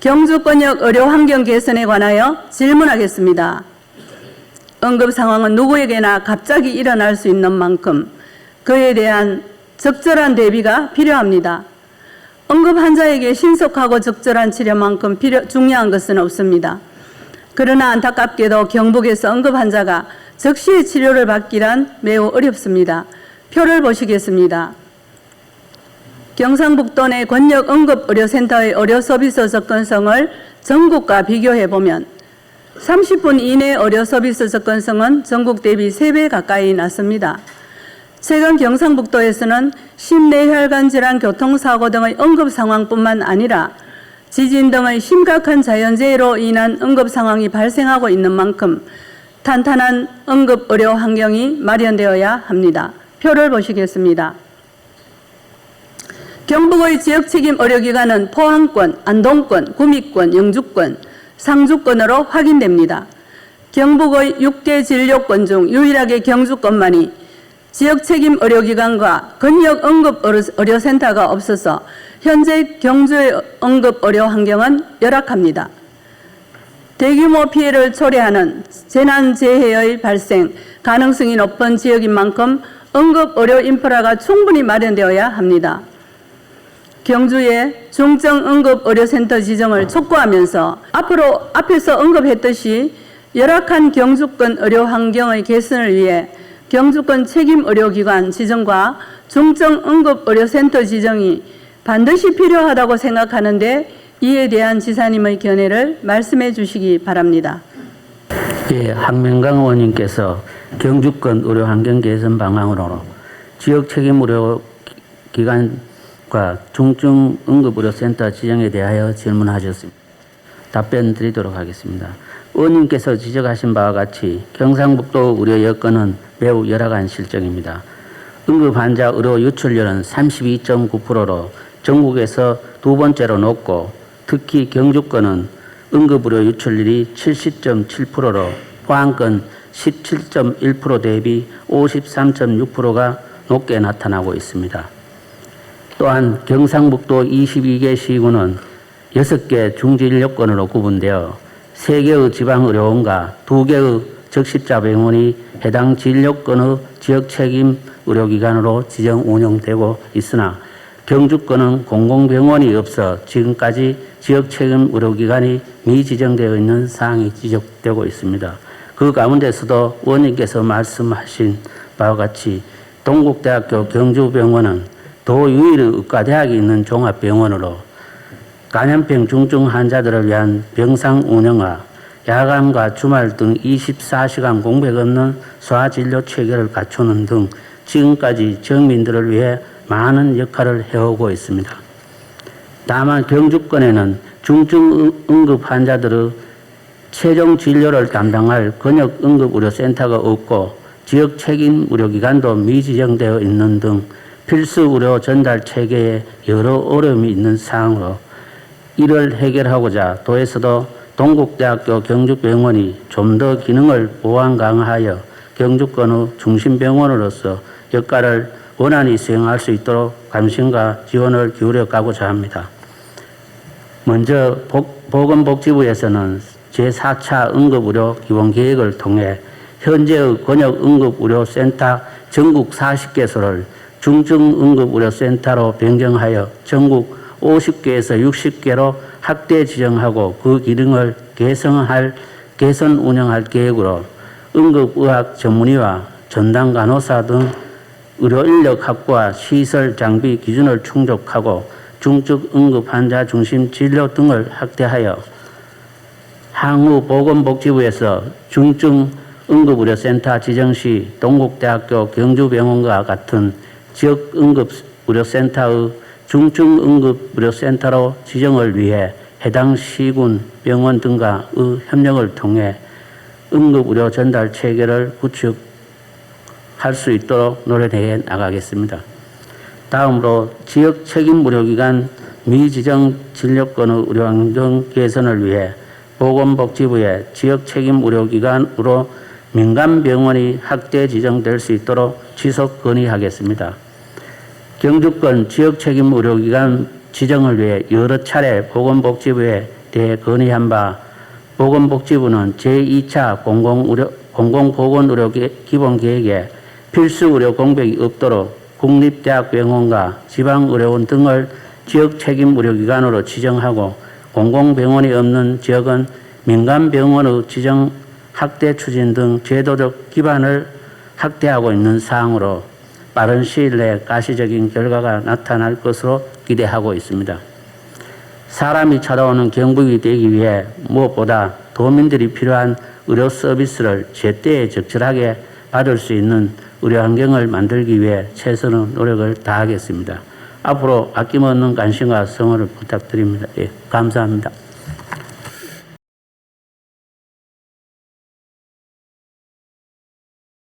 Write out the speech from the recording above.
경주권역 의료 환경 개선에 관하여 질문하겠습니다. 응급 상황은 누구에게나 갑자기 일어날 수 있는 만큼 그에 대한 적절한 대비가 필요합니다. 응급 환자에게 신속하고 적절한 치료만큼 중요한 것은 없습니다. 그러나 안타깝게도 경북에서 응급 환자가 적시에 치료를 받기란 매우 어렵습니다. 표를 보시겠습니다. 경상북도 내 권역 응급의료센터의 의료 서비스 접근성을 전국과 비교해보면 30분 이내 의료 서비스 접근성은 전국 대비 3배 가까이 낮습니다. 최근 경상북도에서는 심뇌혈관 질환, 교통사고 등의 응급 상황뿐만 아니라 지진 등의 심각한 자연재해로 인한 응급 상황이 발생하고 있는 만큼 탄탄한 응급의료 환경이 마련되어야 합니다. 표를 보시겠습니다. 경북의 지역책임 의료기관은 포항권, 안동권, 구미권, 영주권, 상주권으로 확인됩니다. 경북의 6개 진료권 중 유일하게 경주권만이 지역책임 의료기관과 권역 응급의료센터가 없어서 현재 경주의 응급의료 환경은 열악합니다. 대규모 피해를 초래하는 재난재해의 발생 가능성이 높은 지역인 만큼 응급의료 인프라가 충분히 마련되어야 합니다. 경주의 중증응급의료센터 지정을 촉구하면서 앞에서 언급했듯이 열악한 경주권 의료 환경의 개선을 위해 경주권 책임의료기관 지정과 중증응급의료센터 지정이 반드시 필요하다고 생각하는데 이에 대한 지사님의 견해를 말씀해 주시기 바랍니다. 예, 황명강 의원님께서 경주권 의료 환경 개선 방안으로 지역 책임 의료기관과 중증응급의료센터 지정에 대하여 질문하셨습니다. 답변 드리도록 하겠습니다. 의원님께서 지적하신 바와 같이 경상북도 의료 여건은 매우 열악한 실정입니다. 응급 환자 의료 유출률은 32.9%로 전국에서 두 번째로 높고 특히 경주권은 응급의료 유출률이 70.7%로 포항권 17.1% 대비 53.6%가 높게 나타나고 있습니다. 또한 경상북도 22개 시군은 6개 중진료권으로 구분되어 3개의 지방의료원과 2개의 적십자병원이 해당 진료권의 지역책임 의료기관으로 지정 운영되고 있으나 경주권은 공공병원이 없어 지금까지 지역책임 의료기관이 미지정되어 있는 사항이 지적되고 있습니다. 그 가운데서도 의원님께서 말씀하신 바와 같이 동국대학교 경주병원은 도 유일의 의과대학이 있는 종합병원으로 감염병 중증 환자들을 위한 병상 운영과 야간과 주말 등 24시간 공백 없는 소아진료 체계를 갖추는 등 지금까지 지역민들을 위해 많은 역할을 해오고 있습니다. 다만 경주권에는 중증 응급 환자들의 최종 진료를 담당할 권역 응급의료센터가 없고 지역 책임 의료기관도 미지정되어 있는 등 필수 의료 전달 체계에 여러 어려움이 있는 상황으로 이를 해결하고자 도에서도 동국대학교 경주병원이 좀 더 기능을 보완 강화하여 경주권의 중심병원으로서 역할을 원활히 수행할 수 있도록 관심과 지원을 기울여 가고자 합니다. 먼저 보건복지부에서는 제4차 응급의료 기본계획을 통해 현재의 권역응급의료센터 전국 40개소를 중증응급의료센터로 변경하여 전국 50개에서 60개로 확대 지정하고 그 기능을 개선 운영할 계획으로 응급의학 전문의와 전담간호사 등 의료인력 확보와 시설 장비 기준을 충족하고 중증 응급 환자 중심 진료 등을 확대하여 향후 보건복지부에서 중증 응급의료센터 지정 시 동국대학교 경주병원과 같은 지역 응급의료센터의 중증응급의료센터로 지정을 위해 해당 시군, 병원 등과의 협력을 통해 응급의료 전달 체계를 구축할 수 있도록 노력해 나가겠습니다. 다음으로 지역 책임 의료기관 미지정 진료권의 의료환경 개선을 위해 보건복지부의 지역 책임 의료기관으로 민간병원이 확대 지정될 수 있도록 지속 건의하겠습니다. 경주권 지역책임 의료기관 지정을 위해 여러 차례 보건복지부에 대해 건의한 바 보건복지부는 제2차 공공보건의료 기본계획에 필수 의료 공백이 없도록 국립대학병원과 지방의료원 등을 지역 책임 의료기관으로 지정하고 공공병원이 없는 지역은 민간병원의 지정 확대 추진 등 제도적 기반을 확대하고 있는 사항으로 빠른 시일 내에 가시적인 결과가 나타날 것으로 기대하고 있습니다. 사람이 찾아오는 경북이 되기 위해 무엇보다 도민들이 필요한 의료 서비스를 제때에 적절하게 받을 수 있는 의료 환경을 만들기 위해 최선의 노력을 다하겠습니다. 앞으로 아낌없는 관심과 성원을 부탁드립니다. 예, 감사합니다.